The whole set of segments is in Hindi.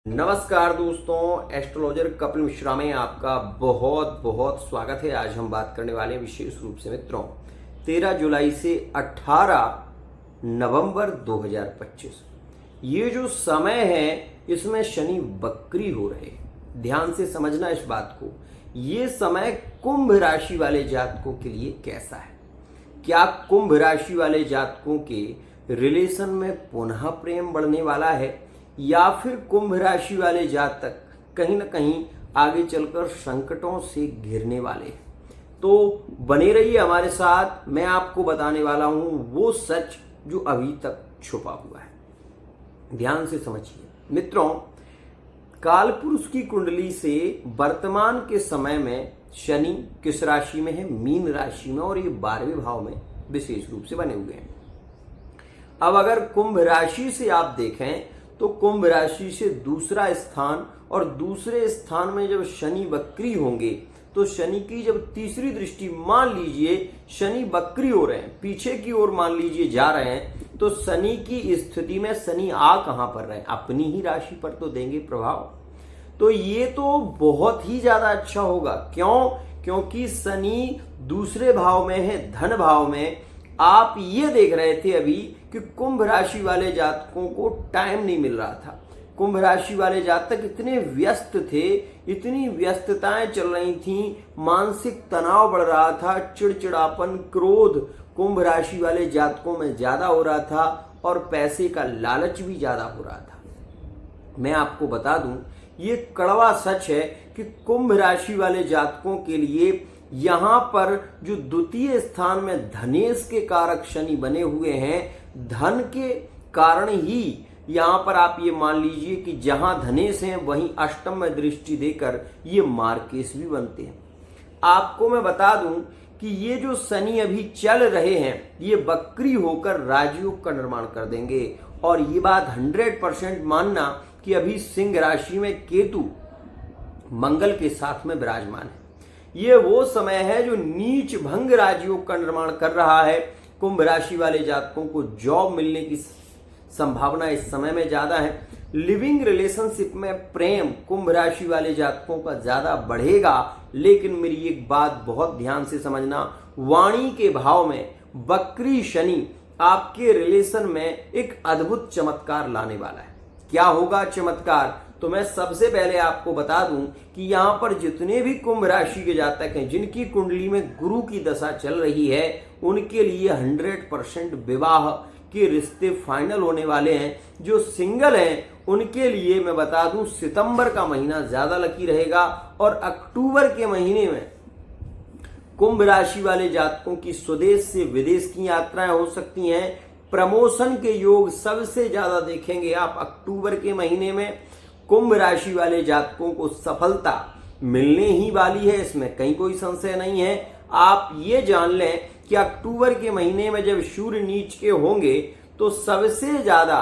नमस्कार दोस्तों, एस्ट्रोलॉजर कपिल मिश्रा में आपका बहुत बहुत स्वागत है। आज हम बात करने वाले हैं विशेष रूप से मित्रों 13 जुलाई से 18 नवंबर 2025 ये जो समय है इसमें शनि वक्री हो रहे हैं। ध्यान से समझना इस बात को। ये समय कुंभ राशि वाले जातकों के लिए कैसा है? क्या कुंभ राशि वाले जातकों के रिलेशन में पुनः प्रेम बढ़ने वाला है या फिर कुंभ राशि वाले जातक कहीं ना कहीं आगे चलकर संकटों से घिरने वाले हैं? तो बने रहिए हमारे साथ। मैं आपको बताने वाला हूं वो सच जो अभी तक छुपा हुआ है। ध्यान से समझिए मित्रों, कालपुरुष की कुंडली से वर्तमान के समय में शनि किस राशि में है? मीन राशि में, और ये 12वें भाव में विशेष रूप से बने हुए हैं। अब अगर कुंभ राशि से आप देखें तो कुंभ राशि से दूसरा स्थान, और दूसरे स्थान में जब शनि वक्री होंगे तो शनि की जब तीसरी दृष्टि, मान लीजिए शनि वक्री हो रहे हैं, पीछे की ओर मान लीजिए जा रहे हैं, तो शनि की स्थिति में शनि आ कहां पर रहे? अपनी ही राशि पर तो देंगे प्रभाव। तो ये तो बहुत ही ज्यादा अच्छा होगा। क्यों? क्योंकि शनि दूसरे भाव में है, धन भाव में। आप ये देख रहे थे अभी कि कुंभ राशि वाले जातकों को टाइम नहीं मिल रहा था। कुंभ राशि वाले जातक इतने व्यस्त थे, इतनी व्यस्तताएं चल रही थीं, मानसिक तनाव बढ़ रहा था, चिड़चिड़ापन, क्रोध कुंभ राशि वाले जातकों में ज्यादा हो रहा था, और पैसे का लालच भी ज्यादा हो रहा था। मैं आपको बता दूं, ये कड़वा सच है कि कुंभ राशि वाले जातकों के लिए यहां पर जो द्वितीय स्थान में धनेश के कारक शनि बने हुए हैं, धन के कारण ही यहां पर आप ये मान लीजिए कि जहां धनेश है वहीं अष्टम में दृष्टि देकर ये मार्केश भी बनते हैं। आपको मैं बता दूं कि ये जो शनि अभी चल रहे हैं ये वक्री होकर राजयोग का निर्माण कर देंगे, और ये बात 100% मानना कि अभी सिंह राशि में केतु मंगल के साथ में विराजमान है। ये वो समय है जो नीच भंग राजयोग का निर्माण कर रहा है। कुंभ राशि वाले जातकों को जॉब मिलने की संभावना इस समय में ज्यादा है। लिविंग रिलेशनशिप में प्रेम कुंभ राशि वाले जातकों का ज्यादा बढ़ेगा। लेकिन मेरी एक बात बहुत ध्यान से समझना, वाणी के भाव में वक्री शनि आपके रिलेशन में एक अद्भुत चमत्कार लाने वाला है। क्या होगा चमत्कार? तो मैं सबसे पहले आपको बता दूं कि यहां पर जितने भी कुंभ राशि के जातक हैं जिनकी कुंडली में गुरु की दशा चल रही है, उनके लिए 100% विवाह के रिश्ते फाइनल होने वाले हैं। जो सिंगल हैं उनके लिए मैं बता दूं सितंबर का महीना ज्यादा लकी रहेगा, और अक्टूबर के महीने में कुंभ राशि वाले जातकों की स्वदेश से विदेश की यात्राएं हो सकती हैं। प्रमोशन के योग सबसे ज्यादा देखेंगे आप अक्टूबर के महीने में। कुंभ राशि वाले जातकों को सफलता मिलने ही वाली है, इसमें कहीं कोई संशय नहीं है। आप ये जान लें कि अक्टूबर के महीने में जब सूर्य नीच के होंगे तो सबसे ज्यादा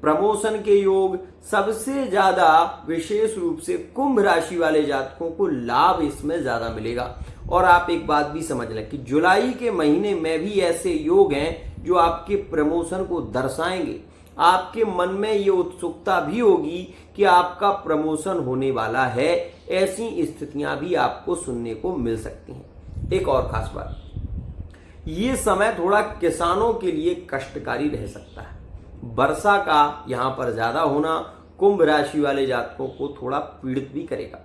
प्रमोशन के योग, सबसे ज्यादा विशेष रूप से कुंभ राशि वाले जातकों को लाभ इसमें ज्यादा मिलेगा। और आप एक बात भी समझ लें कि जुलाई के महीने में भी ऐसे योग हैं जो आपके प्रमोशन को दर्शाएंगे। आपके मन में ये उत्सुकता भी होगी कि आपका प्रमोशन होने वाला है। ऐसी स्थितियां भी आपको सुनने को मिल सकती हैं। एक और खास बात, ये समय थोड़ा किसानों के लिए कष्टकारी रह सकता है। वर्षा का यहां पर ज्यादा होना कुंभ राशि वाले जातकों को थोड़ा पीड़ित भी करेगा।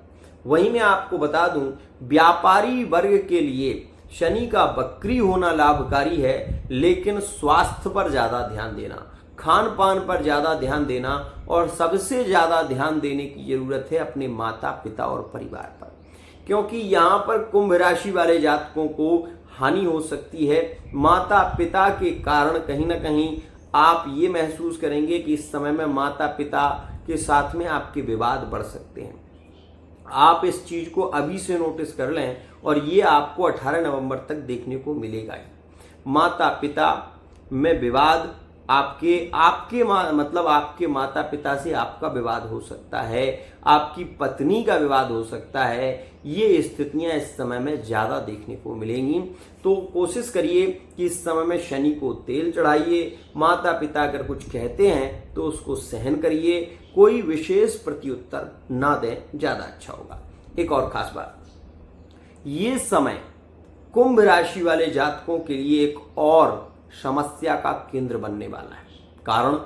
वहीं मैं आपको बता दूं, व्यापारी वर्ग के लिए शनि का वक्री होना लाभकारी है, लेकिन स्वास्थ्य पर ज्यादा ध्यान देना, खान पान पर ज्यादा ध्यान देना, और सबसे ज्यादा ध्यान देने की जरूरत है अपने माता पिता और परिवार पर। क्योंकि यहां पर कुंभ राशि वाले जातकों को हानि हो सकती है। माता पिता के कारण कहीं ना कहीं आप ये महसूस करेंगे कि इस समय में माता पिता के साथ में आपके विवाद बढ़ सकते हैं। आप इस चीज को अभी से नोटिस कर लें, और ये आपको 18 नवंबर तक देखने को मिलेगा ही। माता पिता में विवाद, आपके माता पिता से आपका विवाद हो सकता है, आपकी पत्नी का विवाद हो सकता है। ये स्थितियां इस समय में ज्यादा देखने को मिलेंगी। तो कोशिश करिए कि इस समय में शनि को तेल चढ़ाइए। माता पिता अगर कुछ कहते हैं तो उसको सहन करिए। कोई विशेष प्रत्युत्तर ना दें, ज्यादा अच्छा होगा। एक और खास बात, ये समय कुंभ राशि वाले जातकों के लिए एक और समस्या का केंद्र बनने वाला है। कारण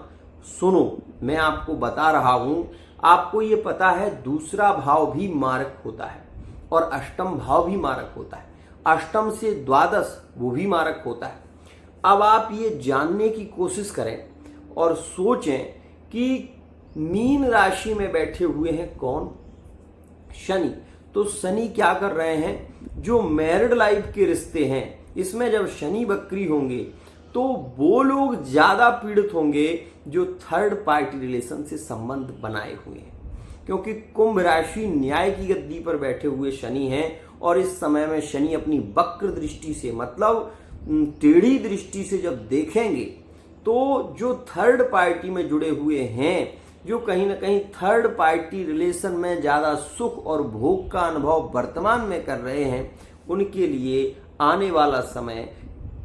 सुनो, मैं आपको बता रहा हूं, आपको ये पता है दूसरा भाव भी मारक होता है और अष्टम भाव भी मारक होता है, अष्टम से द्वादश वो भी मारक होता है। अब आप ये जानने की कोशिश करें और सोचें कि मीन राशि में बैठे हुए हैं कौन? शनि। तो शनि क्या कर रहे हैं? जो मैरिड लाइफ के रिश्ते हैं, इसमें जब शनि वक्री होंगे तो वो लोग ज्यादा पीड़ित होंगे जो थर्ड पार्टी रिलेशन से संबंध बनाए हुए हैं, क्योंकि कुंभ राशि न्याय की गद्दी पर बैठे हुए शनि हैं और इस समय में शनि अपनी वक्र दृष्टि से, मतलब टेढ़ी दृष्टि से जब देखेंगे तो जो थर्ड पार्टी में जुड़े हुए हैं, जो कहीं ना कहीं थर्ड पार्टी रिलेशन में ज़्यादा सुख और भोग का अनुभव वर्तमान में कर रहे हैं, उनके लिए आने वाला समय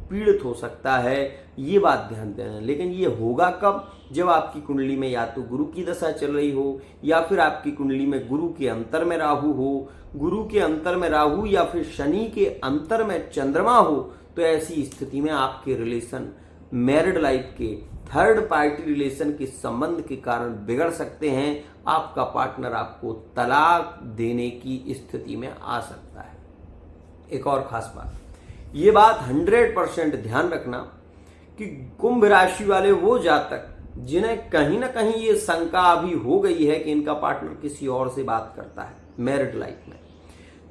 पीड़ित हो सकता है। ये बात ध्यान देना। लेकिन ये होगा कब? जब आपकी कुंडली में या तो गुरु की दशा चल रही हो, या फिर आपकी कुंडली में गुरु के अंतर में राहु हो, गुरु के अंतर में राहु या फिर शनि के अंतर में चंद्रमा हो। तो ऐसी स्थिति में आपके रिलेशन मैरिड लाइफ के थर्ड पार्टी रिलेशन के संबंध के कारण बिगड़ सकते हैं। आपका पार्टनर आपको तलाक देने की स्थिति में आ सकता है। एक और खास बात, ये बात 100% ध्यान रखना कि कुंभ राशि वाले वो जातक जिन्हें कहीं ना कहीं ये शंका अभी हो गई है कि इनका पार्टनर किसी और से बात करता है मैरिड लाइफ में,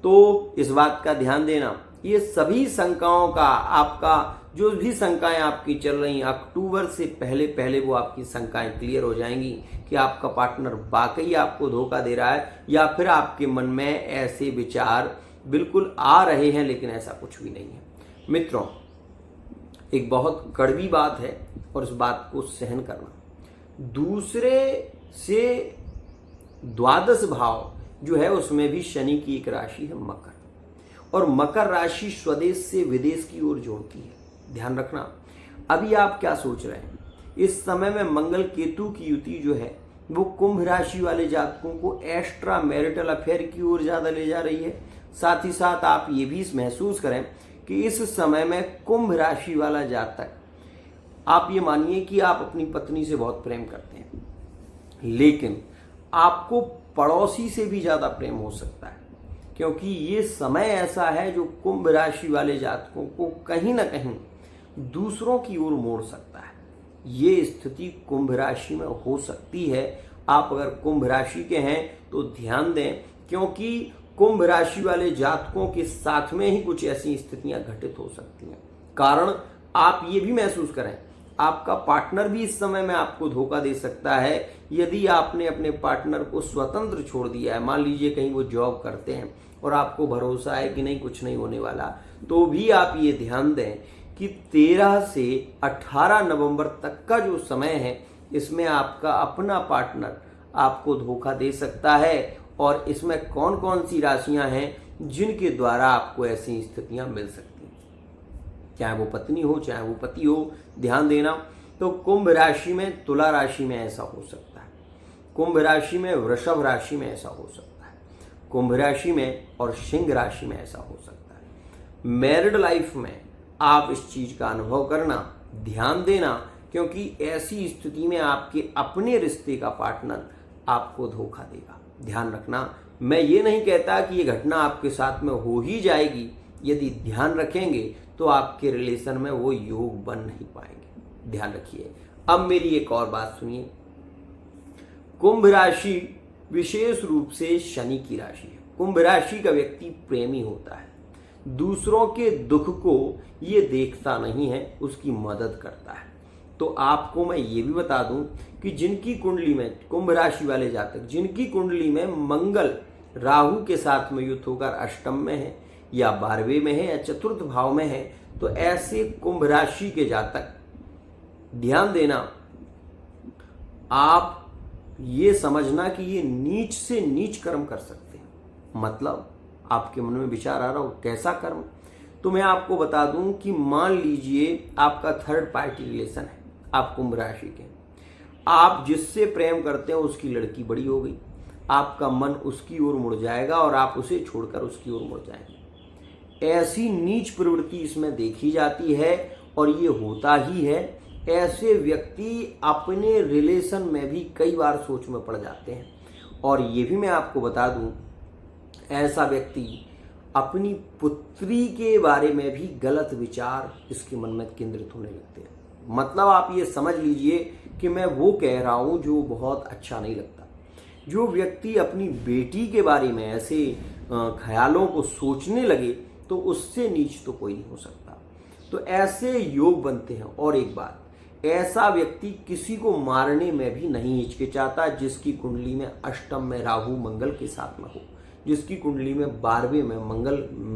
तो इस बात का ध्यान देना। ये सभी शंकाओं का, आपका जो भी शंकाएं आपकी चल रही, अक्टूबर से पहले पहले वो आपकी शंकाएं क्लियर हो जाएंगी कि आपका पार्टनर वाकई आपको धोखा दे रहा है या फिर आपके मन में ऐसे विचार बिल्कुल आ रहे हैं लेकिन ऐसा कुछ भी नहीं है। मित्रों, एक बहुत कड़वी बात है और इस बात को सहन करना। दूसरे से द्वादश भाव जो है उसमें भी शनि की एक राशि है मकर, और मकर राशि स्वदेश से विदेश की ओर जोड़ती है। ध्यान रखना। अभी आप क्या सोच रहे हैं? इस समय में मंगल केतु की युति जो है वो कुंभ राशि वाले जातकों को एक्स्ट्रा मैरिटल अफेयर की ओर ज्यादा ले जा रही है। साथ ही साथ आप ये भी महसूस करें कि इस समय में कुंभ राशि वाला जातक, आप ये मानिए कि आप अपनी पत्नी से बहुत प्रेम करते हैं, लेकिन आपको पड़ोसी से भी ज्यादा प्रेम हो सकता है, क्योंकि ये समय ऐसा है जो कुंभ राशि वाले जातकों को कहीं ना कहीं दूसरों की ओर मोड़ सकता है। ये स्थिति कुंभ राशि में हो सकती है। आप अगर कुंभ राशि के हैं तो ध्यान दें, क्योंकि कुंभ राशि वाले जातकों के साथ में ही कुछ ऐसी स्थितियां घटित हो सकती हैं। कारण आप ये भी महसूस करें, आपका पार्टनर भी इस समय में आपको धोखा दे सकता है यदि आपने अपने पार्टनर को स्वतंत्र छोड़ दिया है। मान लीजिए कहीं वो जॉब करते हैं और आपको भरोसा है कि नहीं कुछ नहीं होने वाला, तो भी आप ये ध्यान दें कि 13 से 18 नवंबर तक का जो समय है इसमें आपका अपना पार्टनर आपको धोखा दे सकता है। और इसमें कौन कौन सी राशियां हैं जिनके द्वारा आपको ऐसी स्थितियां मिल सकती हैं, चाहे वो पत्नी हो चाहे वो पति हो। ध्यान देना। तो कुंभ राशि में, तुला राशि में ऐसा हो सकता है, कुंभ राशि में, वृषभ राशि में ऐसा हो सकता है, कुंभ राशि में और सिंह राशि में ऐसा हो सकता है। मैरिड लाइफ में आप इस चीज का अनुभव करना, ध्यान देना, क्योंकि ऐसी स्थिति में आपके अपने रिश्ते का पार्टनर आपको धोखा देगा। ध्यान रखना। मैं ये नहीं कहता कि ये घटना आपके साथ में हो ही जाएगी, यदि ध्यान रखेंगे तो आपके रिलेशन में वो योग बन नहीं पाएंगे। ध्यान रखिए। अब मेरी एक और बात सुनिए। कुंभ राशि विशेष रूप से शनि की राशि है। कुंभ राशि का व्यक्ति प्रेमी होता है, दूसरों के दुख को ये देखता नहीं है, उसकी मदद करता है। तो आपको मैं ये भी बता दूं कि जिनकी कुंडली में, कुंभ राशि वाले जातक जिनकी कुंडली में मंगल राहु के साथ में युक्त होकर अष्टम में है या 12वें में है या चतुर्थ भाव में है, तो ऐसे कुंभ राशि के जातक, ध्यान देना, आप ये समझना कि ये नीच से नीच कर्म कर सकते हैं। मतलब आपके मन में विचार आ रहा हो कैसा कर्म, तो मैं आपको बता दूं कि मान लीजिए आपका थर्ड पार्टी रिलेशन है, आप कुंभ राशि के, आप जिससे प्रेम करते हो उसकी लड़की बड़ी हो गई, आपका मन उसकी ओर मुड़ जाएगा और आप उसे छोड़कर उसकी ओर मुड़ जाएंगे। ऐसी नीच प्रवृत्ति इसमें देखी जाती है और ये होता ही है। ऐसे व्यक्ति अपने रिलेशन में भी कई बार सोच में पड़ जाते हैं। और ये भी मैं आपको बता दूं, ऐसा व्यक्ति अपनी पुत्री के बारे में भी गलत विचार इसके मन में केंद्रित होने लगते हैं। मतलब आप ये समझ लीजिए कि मैं वो कह रहा हूं जो बहुत अच्छा नहीं लगता। जो व्यक्ति अपनी बेटी के बारे में ऐसे ख्यालों को सोचने लगे तो उससे नीच तो कोई नहीं हो सकता। तो ऐसे योग बनते हैं। और एक बात, ऐसा व्यक्ति किसी को मारने में भी नहीं हिचकिचाता जिसकी कुंडली में अष्टम में राहु मंगल के साथ में हो, जिसकी कुंडली में 12वें में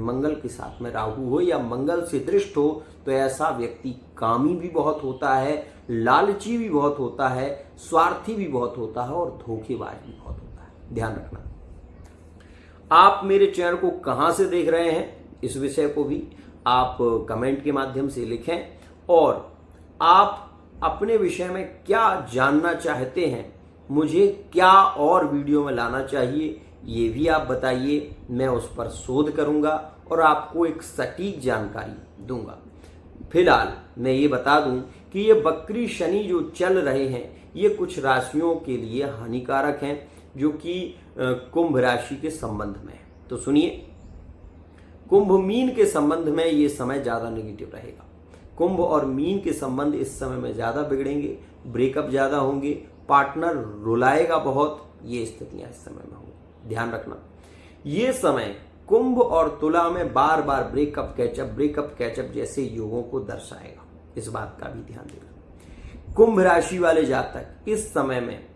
मंगल के साथ में राहु हो या मंगल से दृष्ट हो। तो ऐसा व्यक्ति कामी भी बहुत होता है, लालची भी बहुत होता है, स्वार्थी भी बहुत होता है और धोखेबाज भी बहुत होता है। ध्यान रखना। आप मेरे चैनल को कहां से देख रहे हैं, इस विषय को भी आप कमेंट के माध्यम से लिखें। और आप अपने विषय में क्या जानना चाहते हैं, मुझे क्या और वीडियो में लाना चाहिए, ये भी आप बताइए। मैं उस पर शोध करूंगा और आपको एक सटीक जानकारी दूंगा। फिलहाल मैं ये बता दूं कि ये वक्री शनि जो चल रहे हैं ये कुछ राशियों के लिए हानिकारक हैं, जो कि कुंभ राशि के संबंध में है। तो सुनिए, कुंभ मीन के संबंध में ये समय ज्यादा नेगेटिव रहेगा। कुंभ और मीन के संबंध इस समय में ज्यादा बिगड़ेंगे, ब्रेकअप ज्यादा होंगे, पार्टनर रुलाएगा बहुत, ये स्थितियां इस समय में होंगी। ध्यान रखना, ये समय कुंभ और तुला में बार बार ब्रेकअप कैचअप जैसे योगों को दर्शाएगा। इस बात का भी ध्यान देना। कुंभ राशि वाले जातक इस समय में,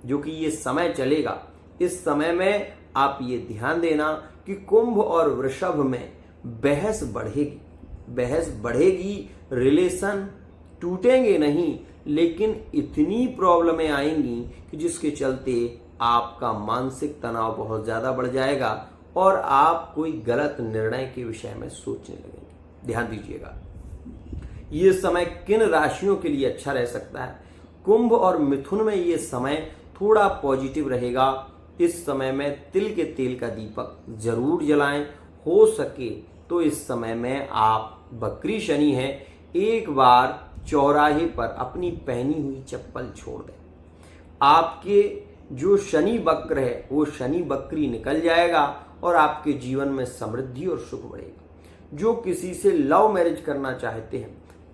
जो कि ये समय चलेगा, इस समय में आप ये ध्यान देना कि कुंभ और वृषभ में बहस बढ़ेगी, रिलेशन टूटेंगे नहीं, लेकिन इतनी प्रॉब्लमें आएंगी कि जिसके चलते आपका मानसिक तनाव बहुत ज्यादा बढ़ जाएगा और आप कोई गलत निर्णय के विषय में सोचने लगेंगे। ध्यान दीजिएगा, ये समय किन राशियों के लिए अच्छा रह सकता है। कुंभ और मिथुन में ये समय थोड़ा पॉजिटिव रहेगा। इस समय में तिल के तेल का दीपक जरूर जलाएं। हो सके तो इस समय में आप, बकरी शनि है, एक बार चौराहे पर अपनी पहनी हुई चप्पल छोड़ दें। आपके जो शनि वक्र है वो शनि वक्री निकल जाएगा और आपके जीवन में समृद्धि और सुख बढ़ेगा। जो किसी से लव मैरिज करना चाहते हैं,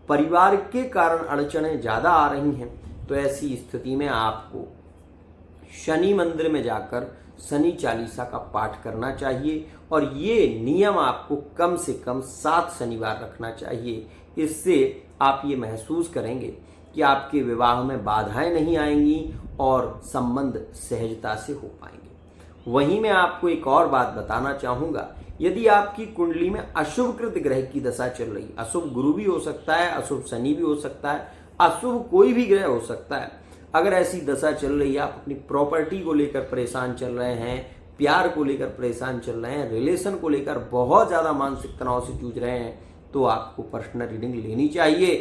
परिवार के कारण अड़चनें ज्यादा आ रही हैं, तो ऐसी स्थिति में आपको शनि मंदिर में जाकर शनि चालीसा का पाठ करना चाहिए और ये नियम आपको कम से कम 7 शनिवार रखना चाहिए। इससे आप ये महसूस करेंगे कि आपके विवाह में बाधाएं नहीं आएंगी और संबंध सहजता से हो पाएंगे। वहीं मैं आपको एक और बात बताना चाहूंगा, यदि आपकी कुंडली में अशुभ कृत ग्रह की दशा चल रही, अशुभ गुरु भी हो सकता है, अशुभ शनि भी हो सकता है, अशुभ कोई भी ग्रह हो सकता है, अगर ऐसी दशा चल रही है, आप अपनी प्रॉपर्टी को लेकर परेशान चल रहे हैं, प्यार को लेकर परेशान चल रहे हैं, रिलेशन को लेकर बहुत ज्यादा मानसिक तनाव से जूझ रहे हैं, तो आपको पर्सनल रीडिंग लेनी चाहिए।